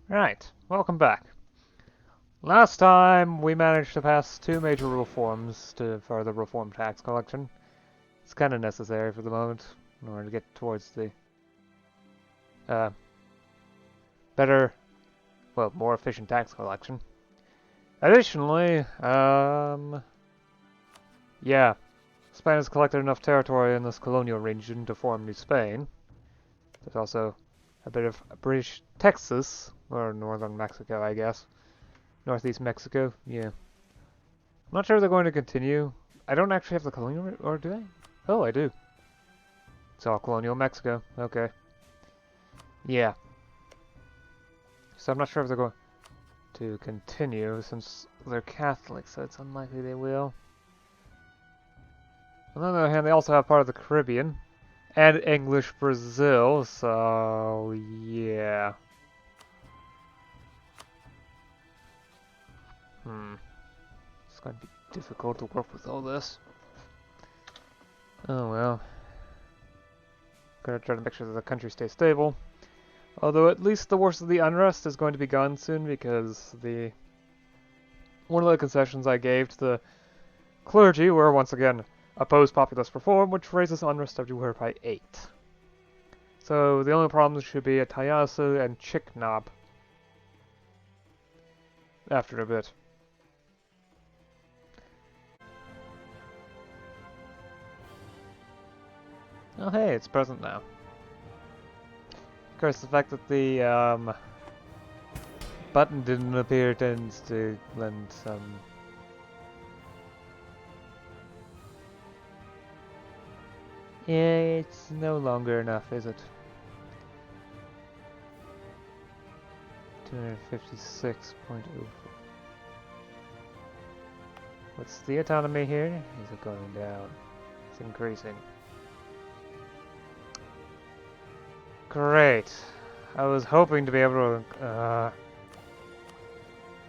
Right, welcome back. Last time we managed to pass two major reforms to further reform tax collection. It's kind of necessary for the moment in order to get towards the uh, better, well, more efficient tax collection. Additionally, yeah, Spain has collected enough territory in this colonial region to form New Spain. There's also a bit of British Texas, or northern Mexico, I guess. Northeast Mexico, yeah. I'm not sure if they're going to continue. I don't actually have the colonial, or do I? Oh, I do. It's all colonial Mexico. Okay. Yeah. So I'm not sure if they're going to continue since they're Catholic, so it's unlikely they will. On the other hand, they also have part of the Caribbean and English Brazil, so yeah. It's going to be difficult to work with all this. Oh well. Gonna try to make sure that the country stays stable. Although at least the worst of the unrest is going to be gone soon because one of the concessions I gave to the clergy were once again oppose populist reform, which raises unrest everywhere by 8. So the only problems should be at Tayasu and Chactemal after a bit. Oh hey, it's present now. Of course, the fact that the button didn't appear tends to lend some... Yeah, it's no longer enough, is it? 256.04. What's the autonomy here? Is it going down? It's increasing. Great. I was hoping to be able to...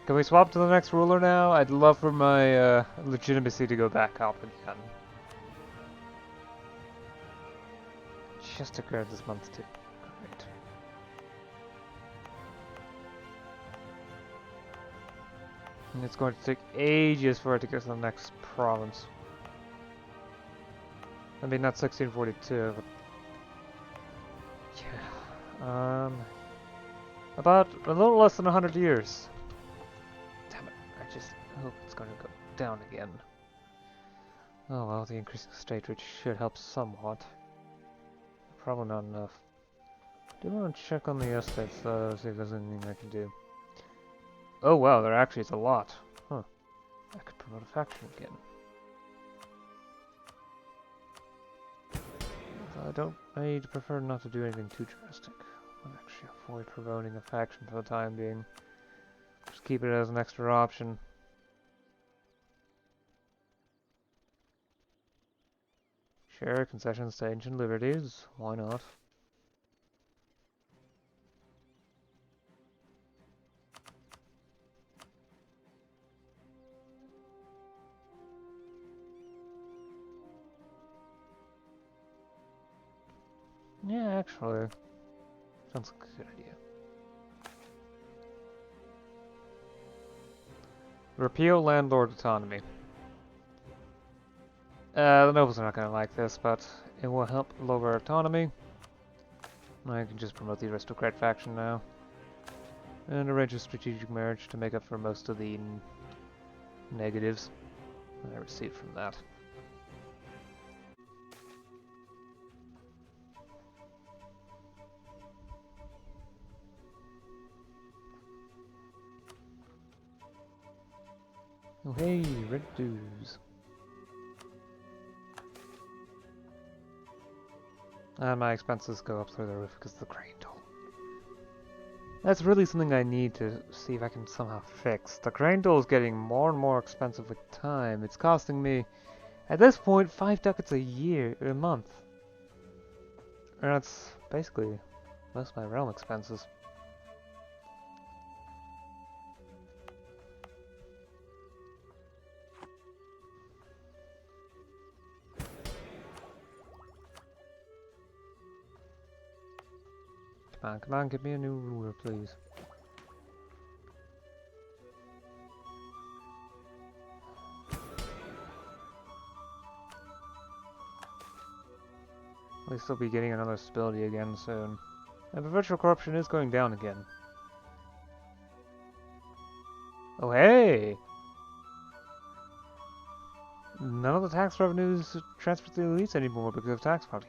Can we swap to the next ruler now? I'd love for my legitimacy to go back up again. Just occurred this month too. Great. And it's going to take ages for it to get to the next province. I mean, not 1642, but... Yeah. About a little less than 100 years. Damn it, I just hope it's going to go down again. Oh well, the increasing state rate should help somewhat. Probably not enough. Do want to check on the estates though, see if there's anything I can do. Oh wow, there actually is a lot. Huh. I could promote a faction again. I'd prefer not to do anything too drastic. I'll actually avoid promoting a faction for the time being. Just keep it as an extra option. Share concessions to ancient liberties. Why not? Yeah, actually, sounds like a good idea. Repeal landlord autonomy. The nobles are not going to like this, but it will help lower autonomy. I can just promote the aristocrat faction now. And arrange a strategic marriage to make up for most of the negatives I received from that. Oh hey, red dues. And my expenses go up through the roof because of the grain toll. That's really something I need to see if I can somehow fix. The grain toll is getting more and more expensive with time. It's costing me, at this point, 5 ducats a month. And that's basically most of my realm expenses. Come on, give me a new ruler, please. At least they'll be getting another stability again soon. And provincial corruption is going down again. Oh hey! None of the tax revenues transfer to the elites anymore because of tax party.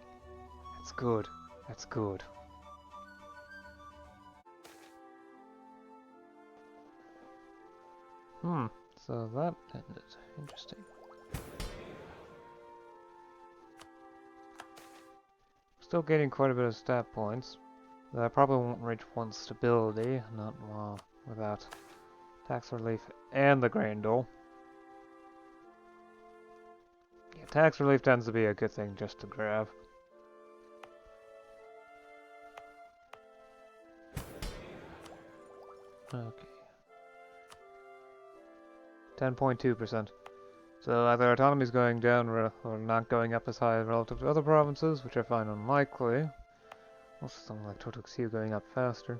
That's good. That's good. So that ended. Interesting. Still getting quite a bit of stat points. But I probably won't reach 1 stability, not without tax relief and the grain dole. Yeah, tax relief tends to be a good thing just to grab. Okay. 10.2%. So either autonomy is going down or not going up as high relative to other provinces, which I find unlikely. Also something like Tutul Xiu going up faster.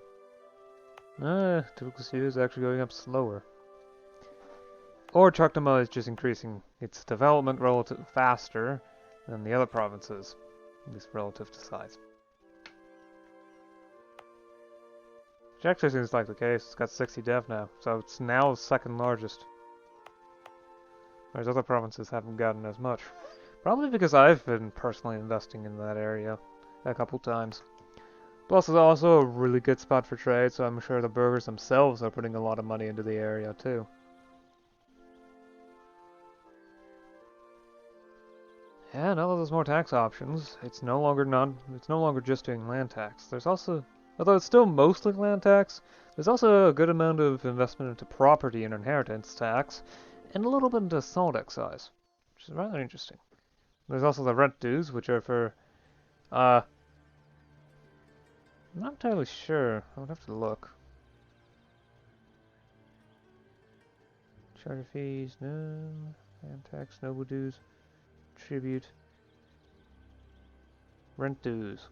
Tutul Xiu is actually going up slower. Or Chactemal is just increasing its development relative faster than the other provinces, at least relative to size. Which actually seems like the case. It's got 60 dev now, so it's now second largest. Whereas other provinces haven't gotten as much. Probably because I've been personally investing in that area a couple times. Plus, it's also a really good spot for trade, so I'm sure the burghers themselves are putting a lot of money into the area too. Yeah, now that there's more tax options, it's no longer just doing land tax. There's also, although it's still mostly land tax, there's also a good amount of investment into property and inheritance tax, and a little bit into salt excise, which is rather interesting. There's also the rent dues, which are for, I'm not entirely sure. I would have to look. Charter fees, no. Land tax, noble dues, tribute, rent dues.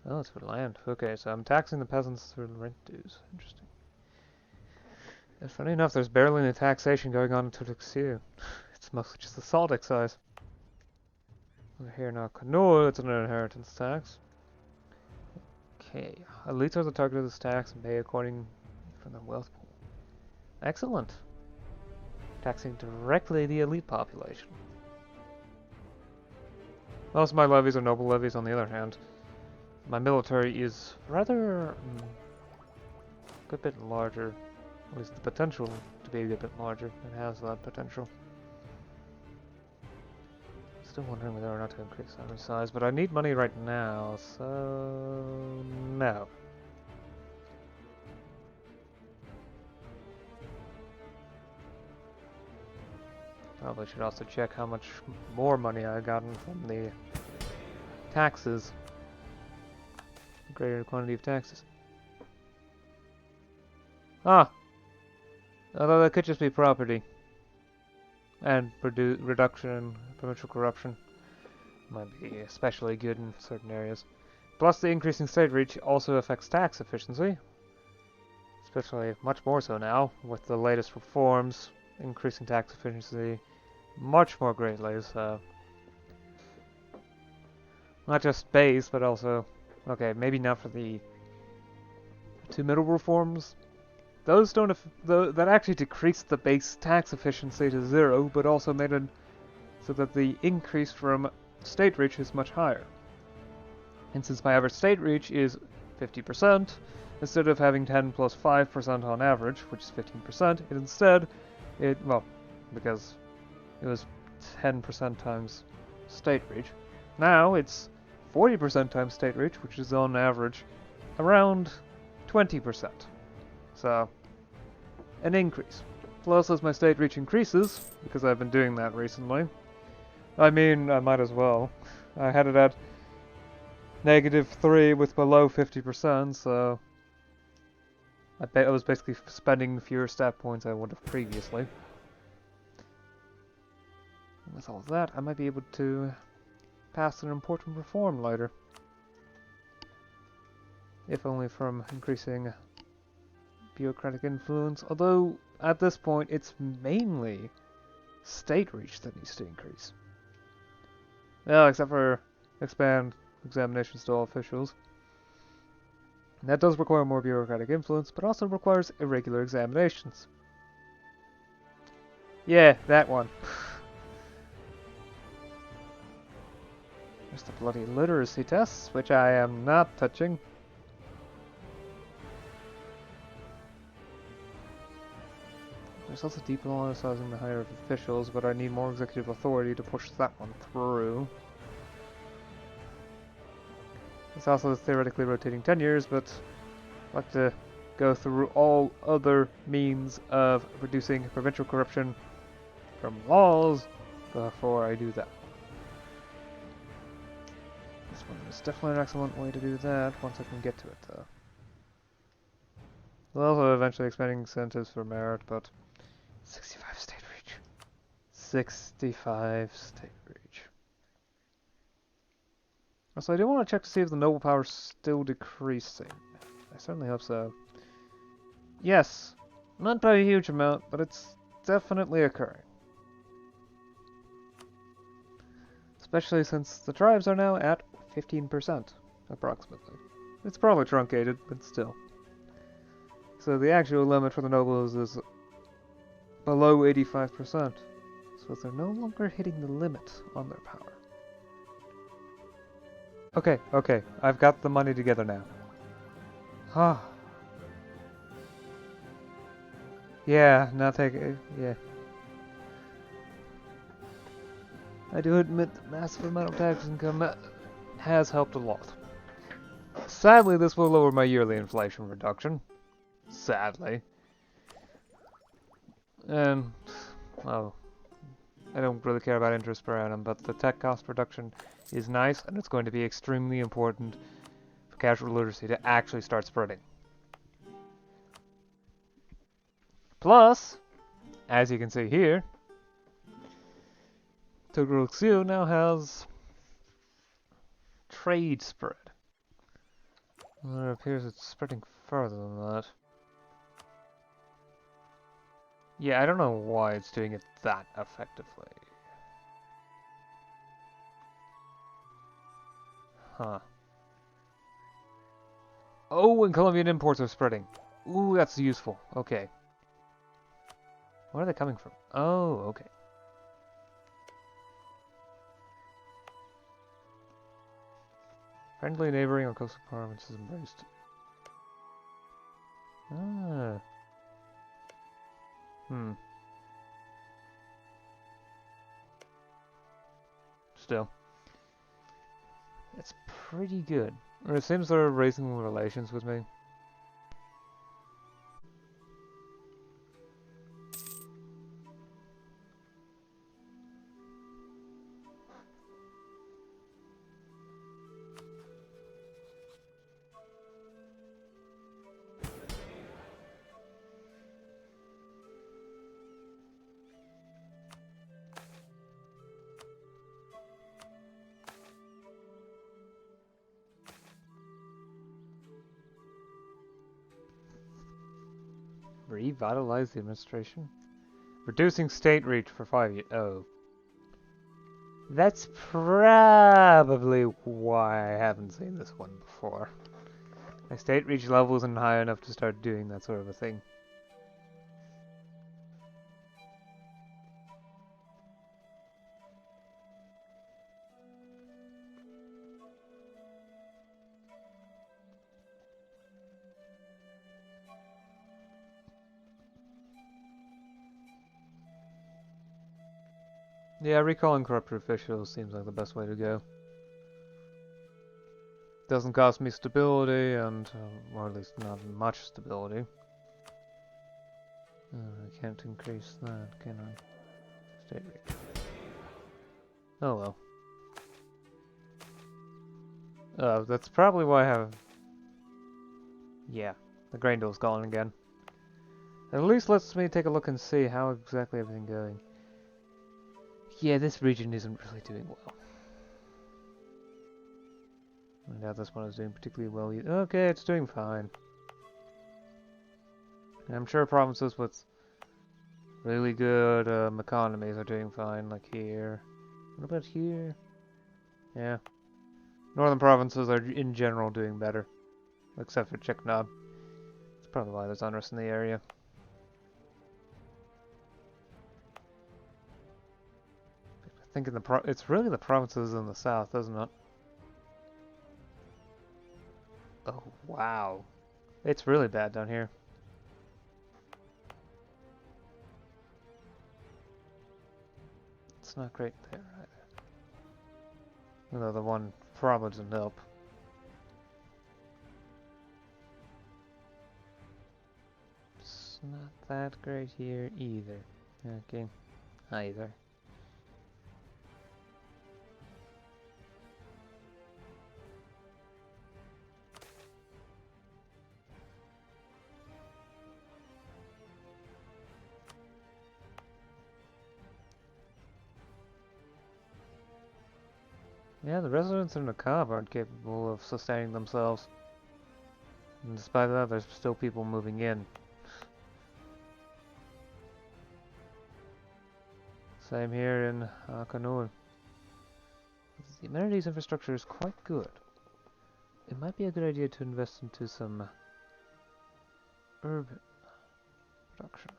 Oh, it's for land. Okay, so I'm taxing the peasants through rent dues. Interesting. And funny enough, there's barely any taxation going on in Tutul Xiu. It's mostly just the salt excise. Over here now, Canoa, it's an inheritance tax. Okay, elites are the target of this tax and pay according from their wealth pool. Excellent. Taxing directly the elite population. Most of my levies are noble levies, on the other hand. My military is rather a good bit larger. At least the potential to be a good bit larger. It has that potential. Still wondering whether or not to increase army size, but I need money right now, so no. Probably should also check how much more money I've gotten from the taxes. Greater quantity of taxes. Although that could just be property. And reduction in provincial corruption. Might be especially good in certain areas. Plus the increasing state reach also affects tax efficiency. Especially much more so now, with the latest reforms increasing tax efficiency much more greatly, so... Not just base, but also... Okay, maybe not for the two middle reforms. Those don't that actually decreased the base tax efficiency to 0, but also made it so that the increase from state reach is much higher. And since my average state reach is 50%, instead of having 10 plus 5% on average, which is 15%, because it was 10% times state reach, now it's 40% times state reach, which is on average around 20%. So, an increase. Plus, as my state reach increases, because I've been doing that recently, I mean, I might as well. I had it at -3 with below 50%, so I was basically spending fewer stat points I would have previously. And with all of that, I might be able to pass an important reform later. If only from increasing bureaucratic influence, although at this point it's mainly state reach that needs to increase. Well, except for expand examinations to all officials. And that does require more bureaucratic influence, but also requires irregular examinations. Yeah, that one. There's the bloody literacy tests, which I am not touching. There's also depoliticizing the higher officials, but I need more executive authority to push that one through. It's also theoretically rotating tenures, but I'd like to go through all other means of reducing provincial corruption from laws before I do that. This one is definitely an excellent way to do that once I can get to it, though. We'll also eventually expanding incentives for merit, but 65 state reach. 65 state reach. Also, I do want to check to see if the noble power is still decreasing. I certainly hope so. Yes, not by a huge amount, but it's definitely occurring. Especially since the tribes are now at 15%, approximately. It's probably truncated, but still. So the actual limit for the nobles is below 85%. So they're no longer hitting the limit on their power. Okay, I've got the money together now. Ah. Yeah, not take it. Yeah. I do admit the massive amount of tax income has helped a lot. Sadly, this will lower my yearly inflation reduction. Sadly. And, well, I don't really care about interest per annum, but the tech cost reduction is nice, and it's going to be extremely important for casual literacy to actually start spreading. Plus, as you can see here, Tutul Xiu now has trade spread. Well, it appears it's spreading further than that. Yeah, I don't know why it's doing it that effectively. Huh. Oh, and Colombian imports are spreading. Ooh, that's useful. Okay. Where are they coming from? Oh, okay. Friendly neighboring or coastal provinces embraced. Ah. Still. It's pretty good. Or it seems they're raising relations with me. Revitalize the administration? Reducing state reach for 5 years. Oh. That's probably why I haven't seen this one before. My state reach level isn't high enough to start doing that sort of a thing. Yeah, recalling corrupt officials seems like the best way to go. Doesn't cost me stability, and or at least not much stability. I can't increase that, can I? State reach. Oh well. That's probably why I have... Yeah, the grain dole's gone again. At least lets me take a look and see how exactly everything's going. Yeah, this region isn't really doing well. I doubt this one is doing particularly well either. Okay, it's doing fine. And I'm sure provinces with really good economies are doing fine, like here. What about here? Yeah. Northern provinces are in general doing better, except for Chactemal. That's probably why there's unrest in the area. I think it's really the provinces in the south, isn't it? Oh wow, it's really bad down here. It's not great there either. Although the one probably doesn't help. It's not that great here either. Okay, either. Yeah, the residents in the Cab aren't capable of sustaining themselves. And despite that, there's still people moving in. Same here in Canoa. The amenities infrastructure is quite good. It might be a good idea to invest into some urban production.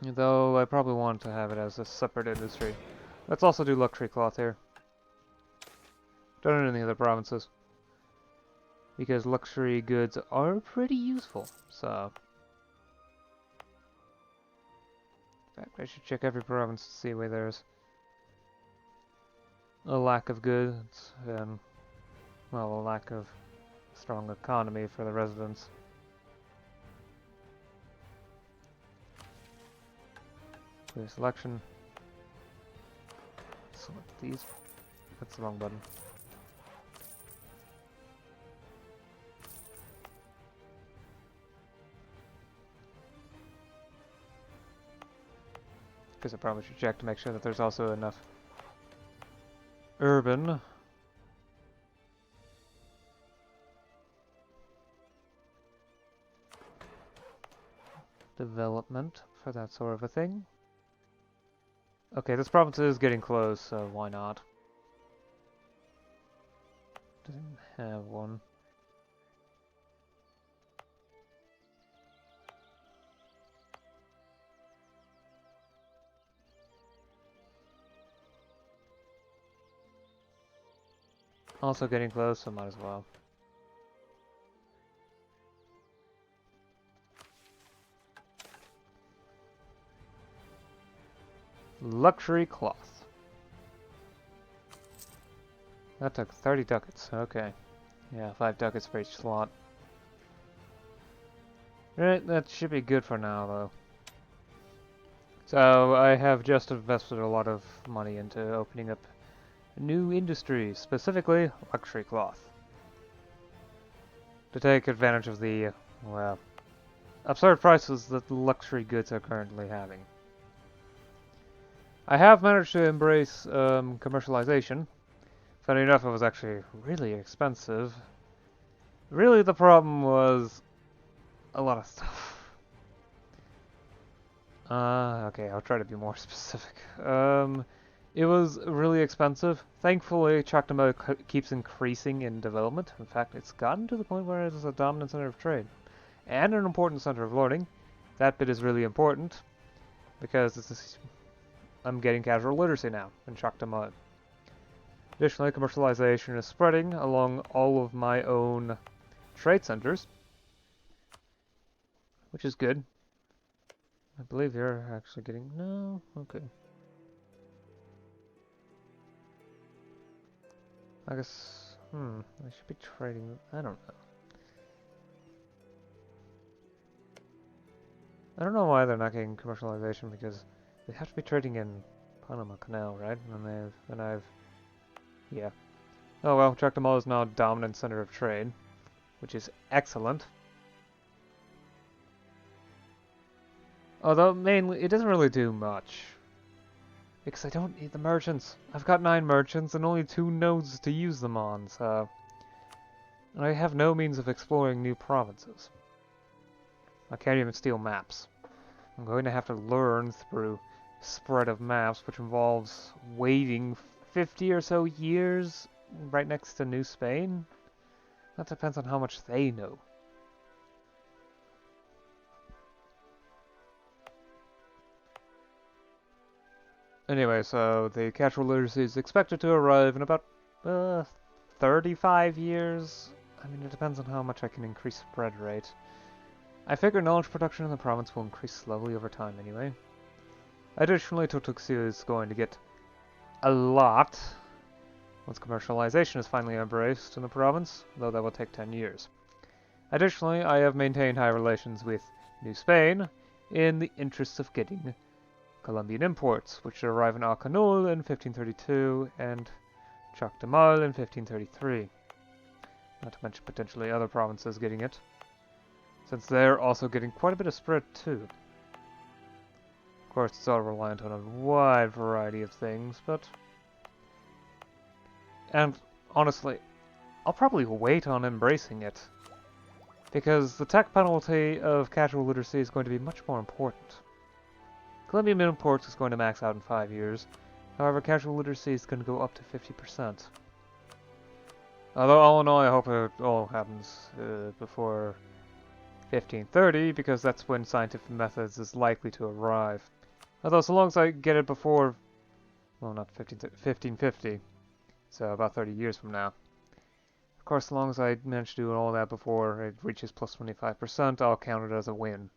Though I probably want to have it as a separate industry. Let's also do luxury cloth here. Don't in any other provinces. Because luxury goods are pretty useful, so... In fact, I should check every province to see where there's a lack of goods and, well, a lack of strong economy for the residents. Clear selection. Select these. That's the wrong button. Because I probably should check to make sure that there's also enough urban development for that sort of a thing. Okay, this province is getting close, so why not? Doesn't have one. Also getting close, so might as well. Luxury cloth. That took 30 ducats, okay. Yeah, 5 ducats for each slot. Right, that should be good for now, though. So, I have just invested a lot of money into opening up new industries, specifically luxury cloth. To take advantage of the, well, absurd prices that luxury goods are currently having. I have managed to embrace commercialization. Funny enough, it was actually really expensive. Really, the problem was a lot of stuff. Okay, I'll try to be more specific. It was really expensive. Thankfully, Chactemal keeps increasing in development. In fact, it's gotten to the point where it is a dominant center of trade. And an important center of learning. That bit is really important, because I'm getting casual literacy now in Chactemal. Additionally, commercialization is spreading along all of my own trade centers, which is good. I believe you're actually getting... No? Okay. I guess... I should be trading... I don't know. I don't know why they're not getting commercialization, because they have to be trading in Panama Canal, right? Yeah. Oh well, Chactemal is now a dominant center of trade, which is excellent. Although, mainly, it doesn't really do much. Because I don't need the merchants. I've got 9 merchants and only 2 nodes to use them on, so... And I have no means of exploring new provinces. I can't even steal maps. I'm going to have to learn through spread of maps, which involves waiting 50 or so years right next to New Spain. That depends on how much they know. Anyway, so the casual literacy is expected to arrive in about 35 years. I mean, it depends on how much I can increase spread rate. I figure knowledge production in the province will increase slowly over time anyway. Additionally, Tutul Xiu is going to get a lot once commercialization is finally embraced in the province, though that will take 10 years. Additionally, I have maintained high relations with New Spain in the interests of getting Colombian imports, which should arrive in Alcanul in 1532 and Chactemal in 1533. Not to mention potentially other provinces getting it, since they're also getting quite a bit of spread too. Of course, it's all reliant on a wide variety of things, but... And, honestly, I'll probably wait on embracing it, because the tech penalty of casual literacy is going to be much more important. Colombian imports is going to max out in 5 years, however casual literacy is going to go up to 50%. Although all in all, I hope it all happens before 1530, because that's when scientific methods is likely to arrive. Although so long as I get it before, well, not 1550, so about 30 years from now. Of course, as long as I manage to do all that before it reaches plus 25%, I'll count it as a win.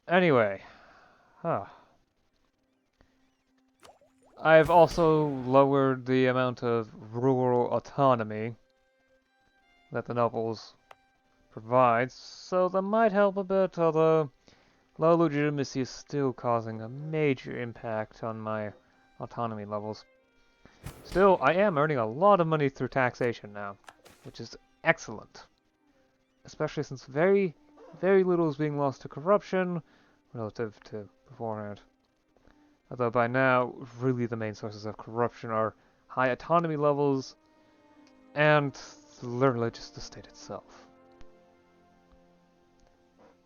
Anyway, I've also lowered the amount of rural autonomy that the nobles provide, so that might help a bit, although low legitimacy is still causing a major impact on my autonomy levels. Still, I am earning a lot of money through taxation now, which is excellent. Especially since very little is being lost to corruption relative to beforehand. Although by now, really the main sources of corruption are high autonomy levels and literally just the state itself.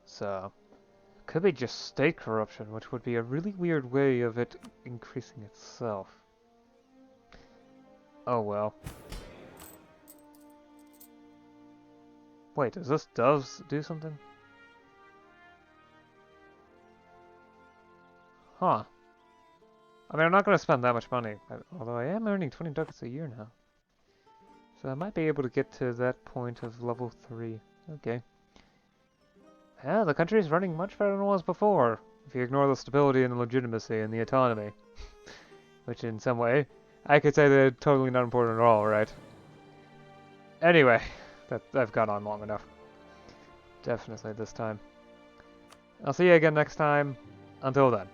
So, it could be just state corruption, which would be a really weird way of it increasing itself. Oh well. Wait, does this doves do something? Huh. I mean, I'm not going to spend that much money, although I am earning 20 ducats a year now. So I might be able to get to that point of level 3. Okay. Yeah, the country is running much better than it was before, if you ignore the stability and the legitimacy and the autonomy. Which in some way, I could say they're totally not important at all, right? Anyway, I've gone on long enough. Definitely this time. I'll see you again next time. Until then.